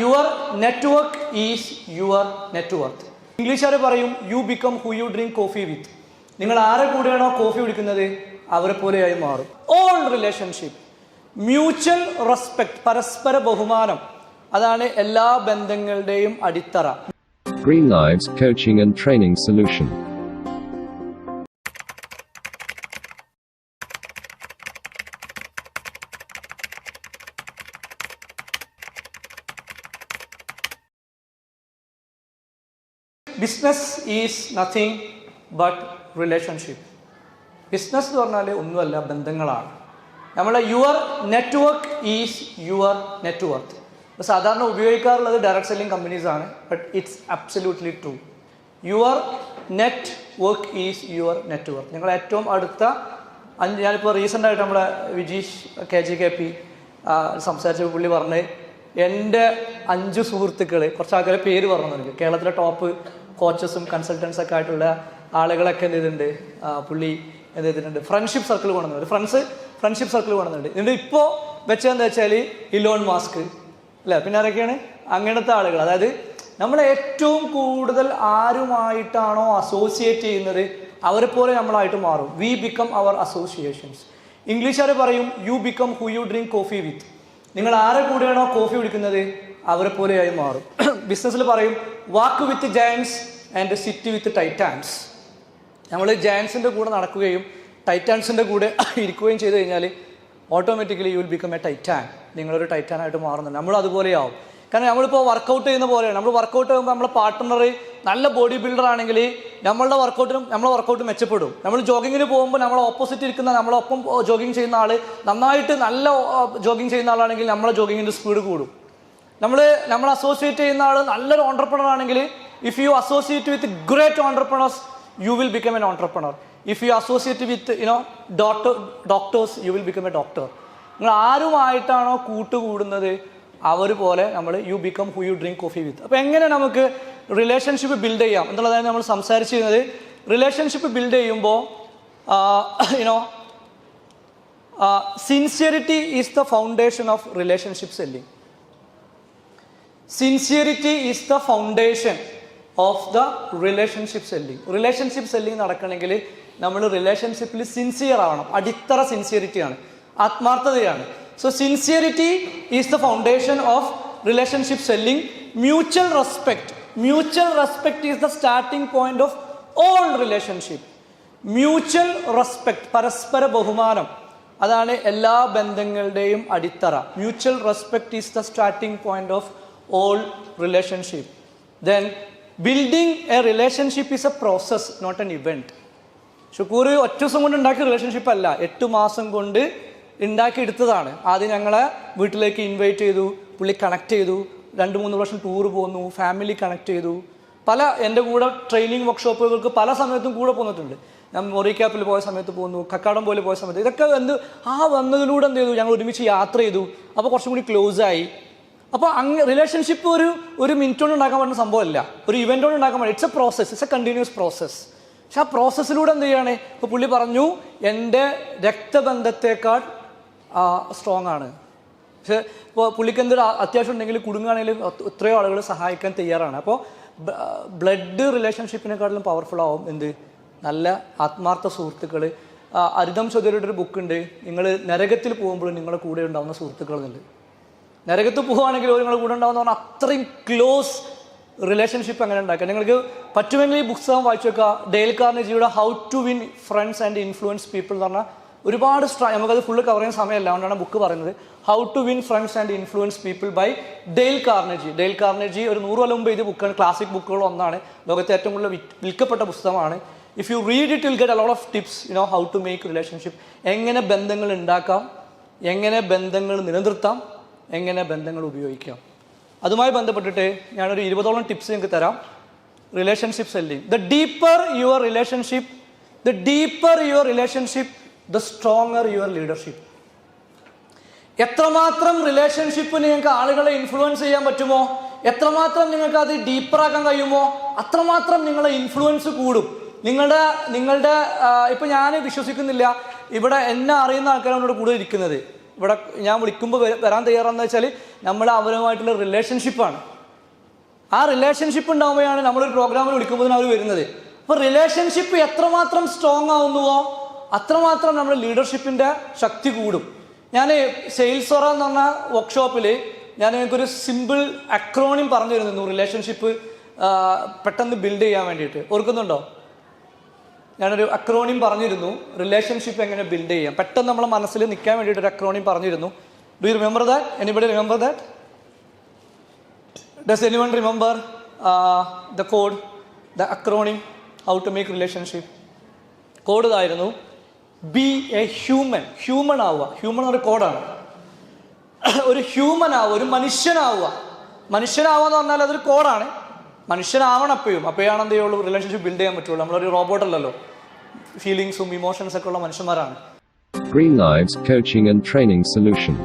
Your network is your net worth. ഇംഗ്ലീഷുകാർ പറയും you become who you drink coffee with. നിങ്ങൾ ആരെ കൂടെയാണോ coffee കുടിക്കുന്നത് അവരെ പോലെയായി മാറും. ഓൾ റിലേഷൻഷിപ്പ്, മ്യൂച്വൽ റെസ്പെക്ട്, പരസ്പര ബഹുമാനം, അതാണ് എല്ലാ ബന്ധങ്ങളുടെയും അടിത്തറ. Greenlives Coaching and Training Solution. Business is nothing but relationship. Business എന്ന് പറഞ്ഞാൽ ഒന്നുമല്ല, ബന്ധങ്ങളാണ്. നമ്മളെ your network is your net worth. സാധാരണ ഉപയോഗിക്കാറുള്ളത് ഡയറക്റ്റ് സെല്ലിംഗ് കമ്പനീസ് ആണ്, but it's absolutely true. Your net work is your net worth. നിങ്ങൾ ഏറ്റവും അടുത്ത ഞാനിപ്പോൾ റീസെൻ്റായിട്ട് നമ്മുടെ വിജീഷ് KGKP സംസാരിച്ച പുള്ളി പറഞ്ഞ് എൻ്റെ 5 സുഹൃത്തുക്കൾ, കുറച്ച് ആൾക്കാരെ പേര് പറഞ്ഞു എനിക്ക്, കേരളത്തിലെ ടോപ്പ് കോച്ചസും കൺസൾട്ടൻസൊക്കെ ആയിട്ടുള്ള ആളുകളൊക്കെ എന്ത് ചെയ്തിട്ടുണ്ട്, പുള്ളി എന്ത് ചെയ്തിട്ടുണ്ട്, ഫ്രണ്ട്ഷിപ്പ് സർക്കിൾ കൊണ്ടുവന്നുണ്ട്. ഫ്രണ്ട്ഷിപ്പ് സർക്കിൾ കൊണ്ടുവന്നുണ്ട്. ഇതിൻ്റെ ഇപ്പോൾ വെച്ചതെന്ന് വെച്ചാൽ ഇലോൺ മാസ്ക് അല്ലേ, പിന്നെ ആരൊക്കെയാണ് അങ്ങനത്തെ ആളുകൾ. അതായത് നമ്മൾ ഏറ്റവും കൂടുതൽ ആരുമായിട്ടാണോ അസോസിയേറ്റ് ചെയ്യുന്നത് അവരെ പോലെ നമ്മളായിട്ട് മാറും. We become our associations. ഇംഗ്ലീഷുകാർ പറയും you become who you drink coffee with. നിങ്ങൾ ആരെ കൂടെയാണോ കോഫി കുടിക്കുന്നത് അവരെ പോലെയായി മാറും. ബിസിനസ്സിൽ പറയും walk with giants and sit with titans. നമ്മൾ ജയൻസിൻ്റെ കൂടെ നടക്കുകയും ടൈറ്റാൻസിൻ്റെ കൂടെ ഇരിക്കുകയും ചെയ്ത് കഴിഞ്ഞാൽ automatically you will become a titan. നിങ്ങളൊരു ടൈറ്റാനായിട്ട് മാറുന്നുണ്ട്. നമ്മൾ അതുപോലെയാവും. കാരണം നമ്മളിപ്പോൾ വർക്കൗട്ട് ചെയ്യുന്ന പോലെയാണ്. നമ്മൾ വർക്കൗട്ട് ചെയ്യുമ്പോൾ നമ്മളെ പാർട്ട്ണർ നല്ല ബോഡി ബിൽഡർ ആണെങ്കിൽ നമ്മളെ വർക്കൗട്ട് മെച്ചപ്പെടും. നമ്മൾ ജോഗിങ്ങിന് പോകുമ്പോൾ നമ്മളെ ഓപ്പോസിറ്റ് ഇരിക്കുന്ന നമ്മളൊപ്പം ജോഗിങ് ചെയ്യുന്ന ആൾ നന്നായിട്ട് നല്ല ജോഗിങ് ചെയ്യുന്ന ആളാണെങ്കിൽ നമ്മളെ ജോഗിങ്ങിൻ്റെ സ്പീഡ് കൂടും. നമ്മൾ അസോസിയേറ്റ് ചെയ്യുന്ന ആൾ നല്ലൊരു ഓൺട്രപ്രണർ ആണെങ്കിൽ if you associate with great entrepreneurs U will become an entrepreneur. If you associate with doctors U will become A doctor. നിങ്ങൾ ആരുമായിട്ടാണോ കൂട്ടുകൂടുന്നത് അവർ പോലെ നമ്മൾ U become who you drink coffee വിത്ത്. അപ്പോൾ എങ്ങനെ നമുക്ക് റിലേഷൻഷിപ്പ് ബിൽഡ് ചെയ്യാം എന്നുള്ളതാണ് നമ്മൾ സംസാരിച്ചിരുന്നത്. റിലേഷൻഷിപ്പ് ബിൽഡ് ചെയ്യുമ്പോൾ sincerity is the foundation of relationship selling. Sincerity is the foundation of the relationship selling. Relationship selling നടക്കണമെങ്കിൽ നമ്മൾ റിലേഷൻഷിപ്പിൽ സിൻസിയർ ആവണം. അടിത്തറ സിൻസിയറിറ്റിയാണ്, ആത്മാർത്ഥതയാണ്. So sincerity is the foundation of relationship selling. Mutual respect is the starting point of all relationship. Mutual respect, പരസ്പര ബഹുമാനം, അതാണ് എല്ലാ ബന്ധങ്ങളുടെയും അടിത്തറ. Mutual respect is the starting point of all relationship. Then building a relationship is a process, not an event. Shukkur ഒറ്റ ദിവസം കൊണ്ട് ഉണ്ടാക്കിയ relationship അല്ല, 8 മാസം കൊണ്ട് ഉണ്ടാക്കിയെടുത്തതാണ്. ആദ്യം ഞങ്ങളെ വീട്ടിലേക്ക് ഇൻവൈറ്റ് ചെയ്തു, പുള്ളി കണക്ട് ചെയ്തു, 2-3 പ്രാവശ്യം ടൂർ പോന്നു, ഫാമിലി കണക്ട് ചെയ്തു. എൻ്റെ കൂടെ ട്രെയിനിങ് വർക്ക്ഷോപ്പുകൾക്ക് പല സമയത്തും കൂടെ പോന്നിട്ടുണ്ട്. ഞാൻ മൊറീക്യാപ്പിൽ പോയ സമയത്ത് പോന്നു, കക്കാടം പോലെ പോയ സമയത്ത്. ഇതൊക്കെ വന്നതിലൂടെ എന്ത് ചെയ്തു, ഞങ്ങൾ ഒരുമിച്ച് യാത്ര ചെയ്തു. അപ്പോൾ കുറച്ചും കൂടി ക്ലോസ് ആയി. അപ്പോൾ റിലേഷൻഷിപ്പ് ഒരു മിനിറ്റ് കൊണ്ട് ഉണ്ടാക്കാൻ പറ്റുന്ന സംഭവമല്ല, ഒരു ഇവൻ്റ് കൊണ്ട് ഉണ്ടാക്കാൻ പറ്റും. It's A process, it's A continuous process. പക്ഷെ ആ പ്രോസസ്സിലൂടെ എന്ത് ചെയ്യാണ്, ഇപ്പോൾ പുള്ളി പറഞ്ഞു എൻ്റെ രക്തബന്ധത്തേക്കാൾ സ്ട്രോങ് ആണ്. പക്ഷെ ഇപ്പോൾ പുള്ളിക്ക് എന്തൊരു അത്യാവശ്യം ഉണ്ടെങ്കിൽ കുടുങ്ങുകയാണെങ്കിലും എത്രയോ ആളുകൾ സഹായിക്കാൻ തയ്യാറാണ്. അപ്പോൾ ബ്ലഡ് റിലേഷൻഷിപ്പിനെക്കാട്ടിലും പവർഫുൾ ആവും നല്ല ആത്മാർത്ഥ സുഹൃത്തുക്കൾ. അരിതം ചൗധരിയുടെ ഒരു ബുക്കുണ്ട്, നിങ്ങൾ നരകത്തിൽ പോകുമ്പോൾ നിങ്ങളുടെ കൂടെ ഉണ്ടാകുന്ന സുഹൃത്തുക്കൾ എന്നുണ്ട്. നരകത്തിൽ പോവുകയാണെങ്കിൽ നിങ്ങളുടെ കൂടെ ഉണ്ടാകുന്ന പറഞ്ഞാൽ അത്രയും ക്ലോസ് റിലേഷൻഷിപ്പ് അങ്ങനെ ഉണ്ടാക്കുക. നിങ്ങൾക്ക് പറ്റുമെങ്കിൽ ഈ പുസ്തകം വായിച്ചു വെക്കുക. ഡെയിൽ കാർനെഗിയുടെ how to win friends and influence people എന്ന് പറഞ്ഞാൽ ഒരുപാട് നമുക്കത് ഫുള്ള് കവർ ചെയ്യുന്ന സമയമല്ല, അതുകൊണ്ടാണ് ബുക്ക് പറയുന്നത്. How to win friends and influence people by Dale Carnegie ഒരു 100 കൊല്ലം മുമ്പ് എഴുതിയ ബുക്കാണ്. ക്ലാസിക് ബുക്കുകൾ ഒന്നാണ്, ലോകത്തെ ഏറ്റവും കൂടുതൽ വിൽക്കപ്പെട്ട പുസ്തകമാണ്. If you read it will get a lot of tips how to make relationship. എങ്ങനെ ബന്ധങ്ങൾ ഉണ്ടാക്കാം, എങ്ങനെ ബന്ധങ്ങൾ നിലനിർത്താം, എങ്ങനെ ബന്ധങ്ങൾ ഉപയോഗിക്കാം. അതുമായി ബന്ധപ്പെട്ടിട്ട് ഞാനൊരു 20ഓളം ടിപ്സ് നിങ്ങൾക്ക് തരാം. Relationship selling. The deeper your relationship the stronger your leadership. എത്രമാത്രം റിലേഷൻഷിപ്പ് നിങ്ങൾക്ക് ആളുകളെ ഇൻഫ്ലുവൻസ് ചെയ്യാൻ പറ്റുമോ, എത്രമാത്രം നിങ്ങൾക്ക് അത് ഡീപ്പറാക്കാൻ കഴിയുമോ, അത്രമാത്രം നിങ്ങളെ ഇൻഫ്ലുവൻസ് കൂടും. നിങ്ങളുടെ ഇപ്പം ഞാൻ വിശ്വസിക്കുന്നില്ല ഇവിടെ എന്നെ അറിയുന്ന ആൾക്കാരാണ് ഇവിടെ കൂടുതൽ ഇരിക്കുന്നത്. ഇവിടെ ഞാൻ വിളിക്കുമ്പോൾ വരാൻ തയ്യാറാണെന്ന് വെച്ചാൽ നമ്മൾ അവരുമായിട്ടുള്ള റിലേഷൻഷിപ്പാണ്. ആ റിലേഷൻഷിപ്പ് ഉണ്ടാകുമ്പോഴാണ് നമ്മളൊരു പ്രോഗ്രാമിൽ വിളിക്കുമ്പോൾ അവർ വരുന്നത്. അപ്പോൾ റിലേഷൻഷിപ്പ് എത്രമാത്രം സ്ട്രോങ് ആവുന്നുവോ അത്രമാത്രം നമ്മുടെ ലീഡർഷിപ്പിൻ്റെ ശക്തി കൂടും. ഞാൻ സെയിൽസ് ഒറ എന്ന് പറഞ്ഞ വർക്ക്ഷോപ്പിൽ ഞാൻ നിങ്ങൾക്കൊരു സിമ്പിൾ അക്രോണിം പറഞ്ഞു തരുന്നു റിലേഷൻഷിപ്പ് പെട്ടെന്ന് ബിൽഡ് ചെയ്യാൻ വേണ്ടിയിട്ട്. ഓർക്കുന്നുണ്ടോ? ഞാനൊരു അക്രോണിം പറഞ്ഞിരുന്നു റിലേഷൻഷിപ്പ് എങ്ങനെ ബിൽഡ് ചെയ്യാം, പെട്ടെന്ന് നമ്മളെ മനസ്സിൽ നിൽക്കാൻ വേണ്ടിയിട്ട് ഒരു അക്രോണിം പറഞ്ഞിരുന്നു. Do you remember that? Anybody remember that? Does anyone remember the code, the acronym how to make relationship? Code ഇതായിരുന്നു: ബി എ ഹ്യൂമൻ. ഹ്യൂമൺ ആവുക. ഹ്യൂമൺ ഒരു കോഡാണ്. ഒരു ഹ്യൂമൻ ആവുക, ഒരു മനുഷ്യനാവുക. മനുഷ്യനാവുക എന്ന് പറഞ്ഞാൽ അതൊരു കോഡാണ്. മനുഷ്യനാവണം അപ്പോഴാണ് എന്ത് ചെയ്യുള്ളൂ, റിലേഷൻഷിപ്പ് ബിൽഡ് ചെയ്യാൻ പറ്റുള്ളൂ. നമ്മളൊരു റോബോട്ട് അല്ലല്ലോ, ഫീലിങ്സും ഇമോഷൻസ് ഒക്കെ ഉള്ള മനുഷ്യന്മാരാണ്. Greenlives Coaching and Training Solution.